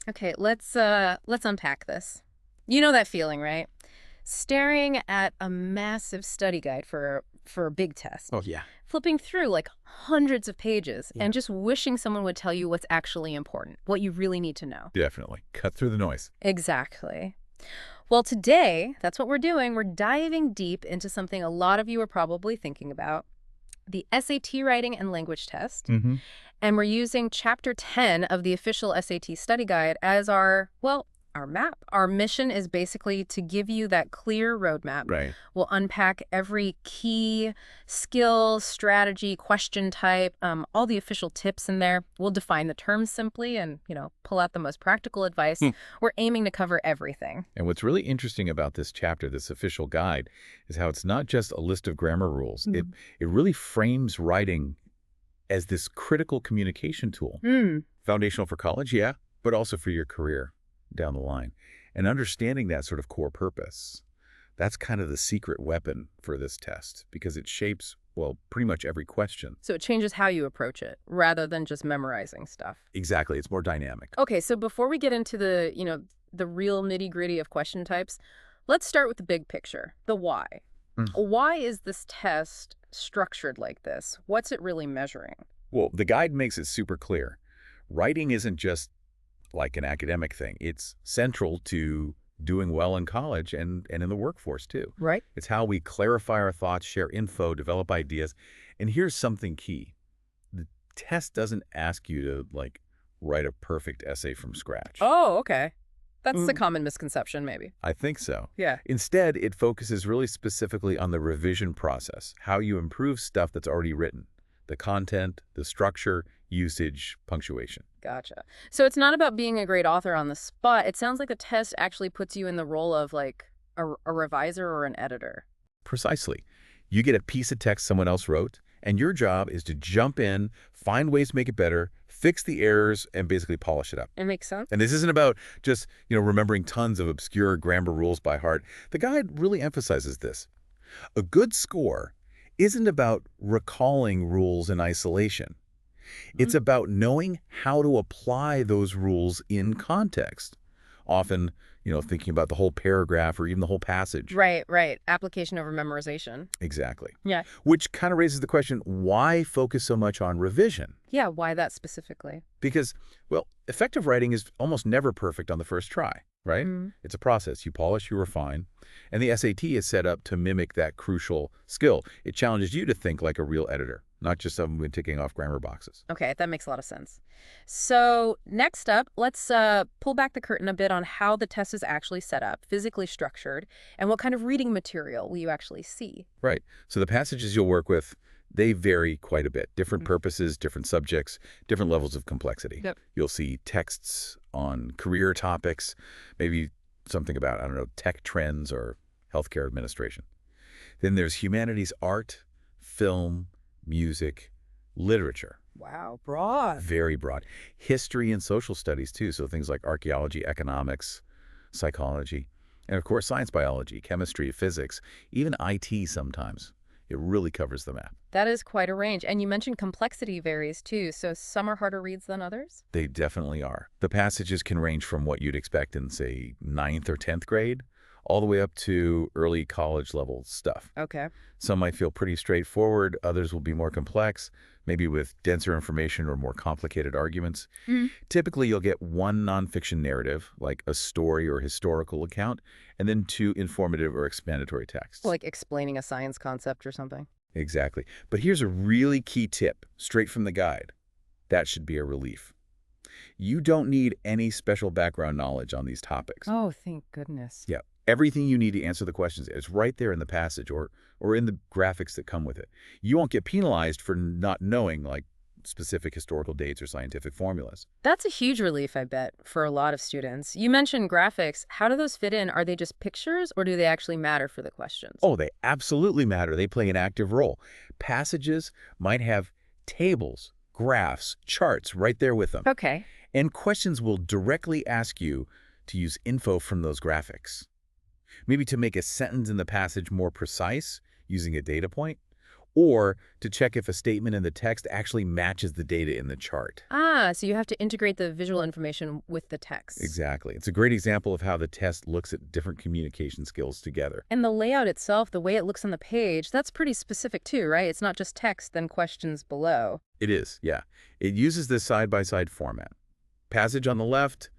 Okay, let's unpack this. You know that feeling, right? Staring at a massive study guide for a big test, Oh, yeah. flipping through like hundreds of pages Yeah. and just wishing someone would tell you what's actually important, what you really need to know. Definitely. Cut through the noise. Exactly. Well, today, that's what we're doing. We're diving deep into something a lot of you are probably thinking about, the SAT writing and language test. Mm-hmm. And we're using Chapter 10 of the official SAT study guide as our map. Our mission is basically to give you that clear roadmap. Right. We'll unpack every key skill, strategy, question type, all the official tips in there. We'll define the terms simply and, pull out the most practical advice. Hmm. We're aiming to cover everything. And what's really interesting about this chapter, this official guide, is how it's not just a list of grammar rules. It really frames writing as this critical communication tool. Hmm. Foundational for college, yeah, but also for your career down the line. And understanding that sort of core purpose, that's kind of the secret weapon for this test because it shapes, well, pretty much every question. So it changes how you approach it rather than just memorizing stuff. Exactly. It's more dynamic. Okay, so before we get into the real nitty-gritty of question types, let's start with the big picture, the why. Mm. Why is this test structured like this? What's it really measuring? Well, the guide makes it super clear. Writing isn't just like an academic thing. It's central to doing well in college and in the workforce, too. Right. It's how we clarify our thoughts, share info, develop ideas. And here's something key. The test doesn't ask you to, write a perfect essay from scratch. Oh, okay. That's the Mm. common misconception, maybe. I think so. Yeah. Instead, it focuses really specifically on the revision process, how you improve stuff that's already written, the content, the structure, usage, punctuation. Gotcha. So it's not about being a great author on the spot. It sounds like the test actually puts you in the role of like a reviser or an editor. Precisely. You get a piece of text someone else wrote, and your job is to jump in, find ways to make it better, fix the errors, and basically polish it up. It makes sense. And this isn't about just, remembering tons of obscure grammar rules by heart. The guide really emphasizes this. A good score isn't about recalling rules in isolation. It's about knowing how to apply those rules in context. Often, thinking about the whole paragraph or even the whole passage. Right. Application over memorization. Exactly. Yeah. Which kind of raises the question, why focus so much on revision? Yeah, why that specifically? Because, well, effective writing is almost never perfect on the first try, right? Mm. It's a process. You polish, you refine. And the SAT is set up to mimic that crucial skill. It challenges you to think like a real editor, not just someone ticking off grammar boxes. Okay, that makes a lot of sense. So next up, let's pull back the curtain a bit on how the test is actually set up, physically structured, and what kind of reading material will you actually see? Right. So the passages you'll work with, they vary quite a bit. Different purposes, different subjects, different levels of complexity. Yep. You'll see texts on career topics, maybe something about, tech trends or healthcare administration. Then there's humanities, art, film, music, literature. Wow, broad. Very broad. History and social studies, too, so things like archaeology, economics, psychology, and, of course, science, biology, chemistry, physics, even IT sometimes. It really covers the map. That is quite a range. And you mentioned complexity varies too, so some are harder reads than others? They definitely are. The passages can range from what you'd expect in, say, 9th or 10th grade, all the way up to early college level stuff. Okay. Some might feel pretty straightforward, others will be more complex, maybe with denser information or more complicated arguments. Mhm. Typically, you'll get one nonfiction narrative, like a story or historical account, and then two informative or explanatory texts. Like explaining a science concept or something? Exactly. But here's a really key tip, straight from the guide. That should be a relief. You don't need any special background knowledge on these topics. Oh, thank goodness. Yeah. Everything you need to answer the questions is right there in the passage or in the graphics that come with it. You won't get penalized for not knowing, specific historical dates or scientific formulas. That's a huge relief, I bet, for a lot of students. You mentioned graphics. How do those fit in? Are they just pictures or do they actually matter for the questions? Oh, they absolutely matter. They play an active role. Passages might have tables, graphs, charts right there with them. Okay. And questions will directly ask you to use info from those graphics. Maybe to make a sentence in the passage more precise using a data point, or to check if a statement in the text actually matches the data in the chart. Ah, so you have to integrate the visual information with the text. Exactly. It's a great example of how the test looks at different communication skills together. And the layout itself, the way it looks on the page, that's pretty specific too, right? It's not just text, then questions below. It is, yeah. It uses this side-by-side format. Passage on the left,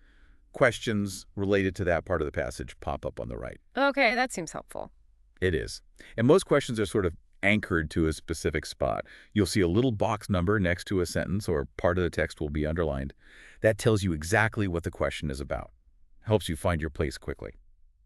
questions related to that part of the passage pop up on the right. Okay, that seems helpful. It is. And most questions are sort of anchored to a specific spot. You'll see a little box number next to a sentence or part of the text will be underlined. That tells you exactly what the question is about. Helps you find your place quickly.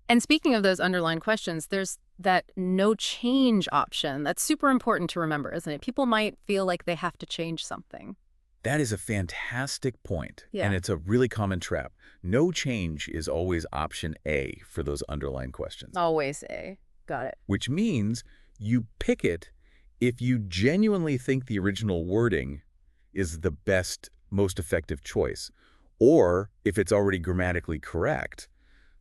And speaking of those underlined questions, there's that no change option. That's super important to remember, isn't it? People might feel like they have to change something. That is a fantastic point, Yeah. and it's a really common trap. No change is always option A for those underlined questions, Always A. Got it. which means you pick it if you genuinely think the original wording is the best, most effective choice, or if it's already grammatically correct.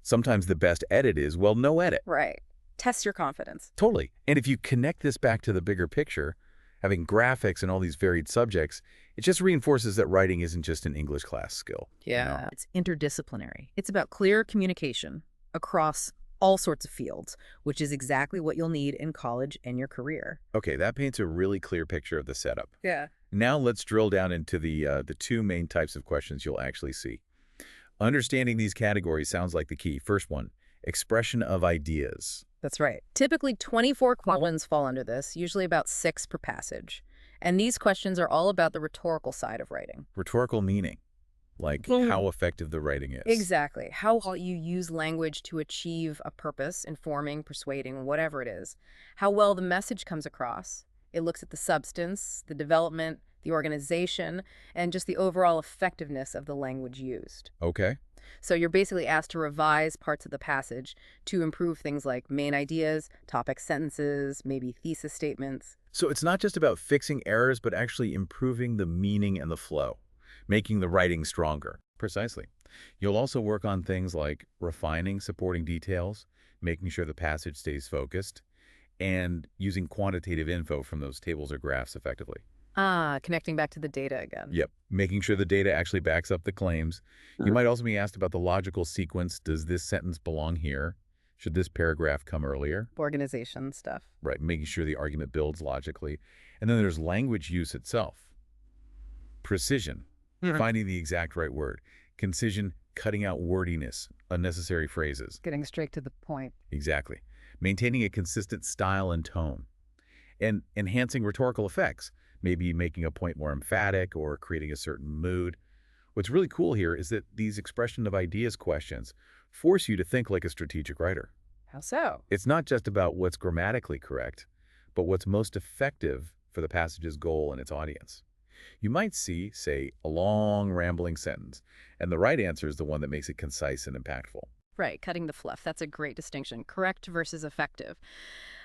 Sometimes the best edit is, well, no edit. Right. Test your confidence. Totally. And if you connect this back to the bigger picture, having graphics and all these varied subjects, it just reinforces that writing isn't just an English class skill. Yeah. It's interdisciplinary. It's about clear communication across all sorts of fields, which is exactly what you'll need in college and your career. Okay, that paints a really clear picture of the setup. Yeah. Now let's drill down into the two main types of questions you'll actually see. Understanding these categories sounds like the key. First one, expression of ideas. That's right. Typically, 24 questions fall under this, usually about 6 per passage. And these questions are all about the rhetorical side of writing. Rhetorical meaning, like how effective the writing is. Exactly. How you use language to achieve a purpose, informing, persuading, whatever it is. How well the message comes across. It looks at the substance, the development, the organization, and just the overall effectiveness of the language used. Okay. So you're basically asked to revise parts of the passage to improve things like main ideas, topic sentences, maybe thesis statements. So it's not just about fixing errors, but actually improving the meaning and the flow, making the writing stronger. Precisely. You'll also work on things like refining supporting details, making sure the passage stays focused, and using quantitative info from those tables or graphs effectively. Ah, connecting back to the data again. Yep. Making sure the data actually backs up the claims. You might also be asked about the logical sequence. Does this sentence belong here? Should this paragraph come earlier? Organization stuff. Right. Making sure the argument builds logically. And then there's language use itself. Precision. Finding the exact right word. Concision, cutting out wordiness, unnecessary phrases. Getting straight to the point. Exactly. Maintaining a consistent style and tone. And enhancing rhetorical effects. Maybe making a point more emphatic or creating a certain mood. What's really cool here is that these expression of ideas questions force you to think like a strategic writer. How so? It's not just about what's grammatically correct, but what's most effective for the passage's goal and its audience. You might see, say, a long, rambling sentence, and the right answer is the one that makes it concise and impactful. Right, cutting the fluff. That's a great distinction. Correct versus effective.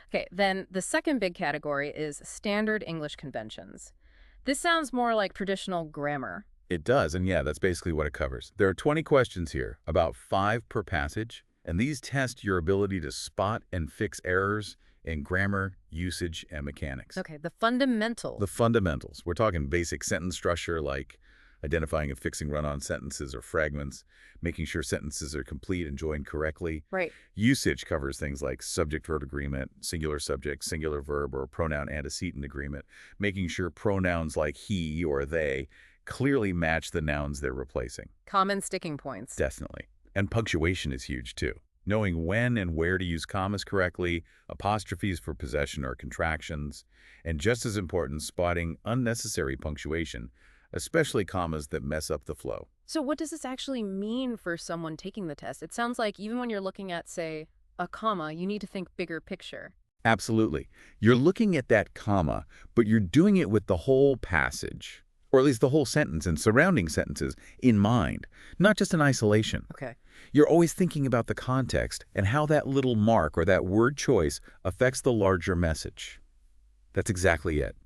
Okay, then the second big category is standard English conventions. This sounds more like traditional grammar. It does, and yeah, that's basically what it covers. There are 20 questions here, about 5 per passage, and these test your ability to spot and fix errors in grammar, usage, and mechanics. Okay, the fundamentals. The fundamentals. We're talking basic sentence structure like identifying and fixing run-on sentences or fragments, making sure sentences are complete and joined correctly. Right. Usage covers things like subject-verb agreement, singular subject, singular verb, or pronoun antecedent agreement, making sure pronouns like he or they clearly match the nouns they're replacing. Common sticking points. Definitely. And punctuation is huge, too. Knowing when and where to use commas correctly, apostrophes for possession or contractions, and just as important, spotting unnecessary punctuation, especially commas that mess up the flow. So what does this actually mean for someone taking the test? It sounds like even when you're looking at, say, a comma, you need to think bigger picture. Absolutely. You're looking at that comma, but you're doing it with the whole passage, or at least the whole sentence and surrounding sentences in mind, not just in isolation. Okay. You're always thinking about the context and how that little mark or that word choice affects the larger message. That's exactly it.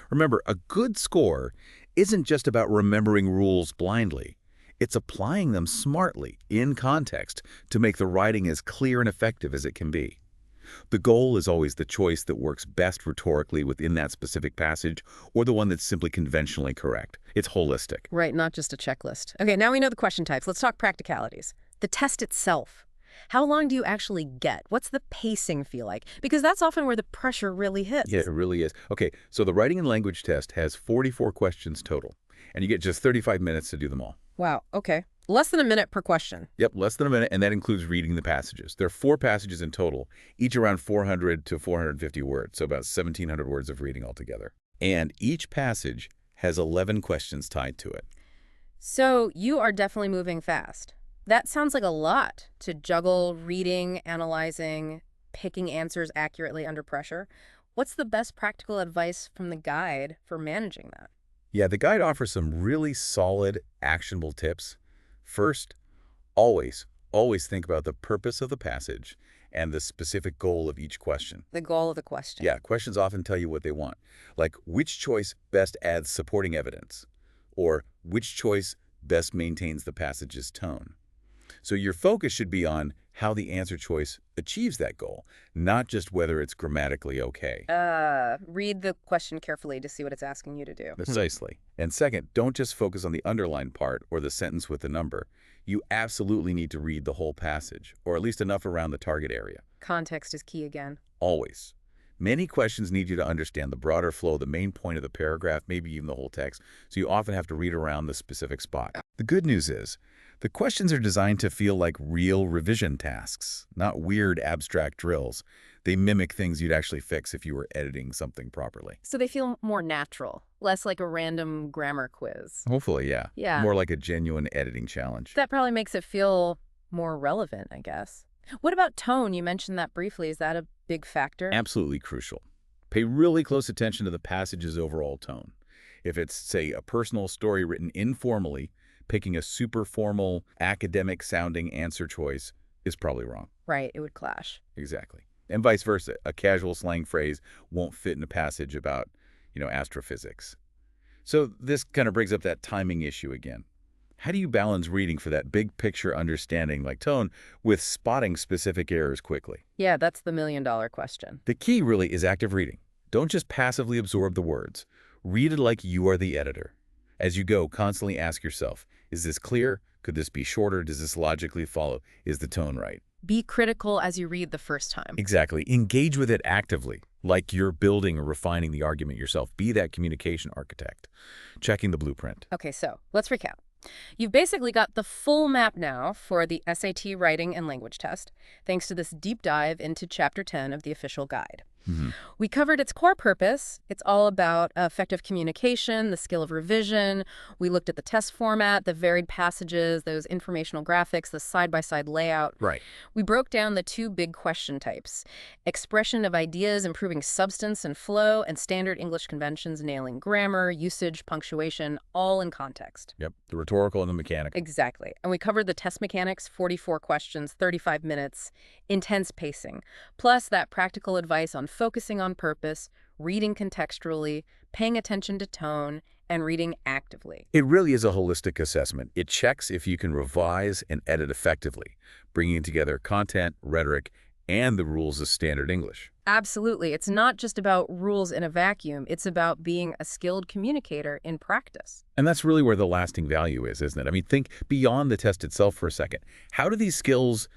Remember, a good score isn't just about remembering rules blindly. It's applying them smartly, in context, to make the writing as clear and effective as it can be. The goal is always the choice that works best rhetorically within that specific passage or the one that's simply conventionally correct. It's holistic. Right, not just a checklist. Okay, now we know the question types. Let's talk practicalities. The test itself. How long do you actually get? What's the pacing feel like? Because that's often where the pressure really Yeah, hits. it really is. Okay, so the writing and language test has 44 questions total, and you get just 35 minutes to do them all. Wow, okay. Less than a minute per question. Yep, less than a minute, and that includes reading the passages. There are 4 passages in total, each around 400 to 450 words, so about 1,700 words of reading altogether. And each passage has 11 questions tied to it. So you are definitely moving fast. That sounds like a lot to juggle reading, analyzing, picking answers accurately under pressure. What's the best practical advice from the guide for managing that? Yeah, the guide offers some really solid, actionable tips. First, always think about the purpose of the passage and the specific goal of each question. The goal of the question. Yeah, questions often tell you what they want, like which choice best adds supporting evidence, or which choice best maintains the passage's tone. So your focus should be on how the answer choice achieves that goal, not just whether it's grammatically okay. Read the question carefully to see what it's asking you to do. Precisely. And second, don't just focus on the underlined part or the sentence with the number. You absolutely need to read the whole passage, or at least enough around the target area. Context is key again. Always. Many questions need you to understand the broader flow, the main point of the paragraph, maybe even the whole text, so you often have to read around the specific spot. The good news is, the questions are designed to feel like real revision tasks, not weird abstract drills. They mimic things you'd actually fix if you were editing something properly. So they feel more natural, less like a random grammar quiz. Hopefully, yeah. Yeah. More like a genuine editing challenge. That probably makes it feel more relevant, I guess. What about tone? You mentioned that briefly. Is that a big factor? Absolutely crucial. Pay really close attention to the passage's overall tone. If it's, say, a personal story written informally, picking a super formal, academic-sounding answer choice is probably wrong. Right, it would clash. Exactly. And vice versa. A casual slang phrase won't fit in a passage about, astrophysics. So this kind of brings up that timing issue again. How do you balance reading for that big picture understanding like tone with spotting specific errors quickly? Yeah, that's the million-dollar question. The key really is active reading. Don't just passively absorb the words. Read it like you are the editor. As you go, constantly ask yourself, is this clear? Could this be shorter? Does this logically follow? Is the tone right? Be critical as you read the first time. Exactly. Engage with it actively, like you're building or refining the argument yourself. Be that communication architect, checking the blueprint. Okay, so let's recap. You've basically got the full map now for the SAT writing and language test, thanks to this deep dive into Chapter 10 of the official guide. We covered its core purpose. It's all about effective communication, the skill of revision. We looked at the test format, the varied passages, those informational graphics, the side-by-side layout. Right. We broke down the 2 big question types: expression of ideas, improving substance and flow, and standard English conventions, nailing grammar, usage, punctuation, all in context. Yep. The rhetorical and the mechanical. Exactly. And we covered the test mechanics, 44 questions, 35 minutes, intense pacing, plus that practical advice on focusing on purpose, reading contextually, paying attention to tone, and reading actively. It really is a holistic assessment. It checks if you can revise and edit effectively, bringing together content, rhetoric, and the rules of standard English. Absolutely. It's not just about rules in a vacuum. It's about being a skilled communicator in practice. And that's really where the lasting value is, isn't it? I mean, think beyond the test itself for a second. How do these skills,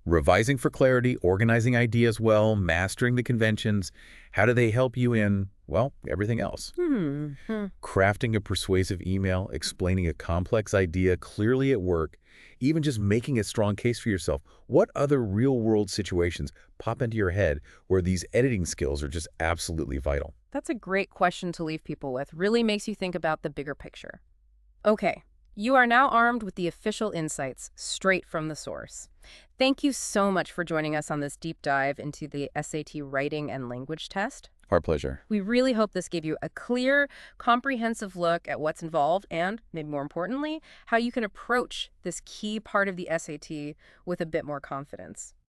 revising for clarity, organizing ideas well, mastering the conventions, how do they help you in, well, everything else? Crafting a persuasive email, explaining a complex idea clearly at work, even just making a strong case for yourself. What other real-world situations pop into your head where these editing skills are just absolutely vital? That's a great question to leave people with. Really makes you think about the bigger picture. Okay, you are now armed with the official insights straight from the source. Thank you so much for joining us on this deep dive into the SAT writing and language test. Our pleasure. We really hope this gave you a clear, comprehensive look at what's involved and, maybe more importantly, how you can approach this key part of the SAT with a bit more confidence.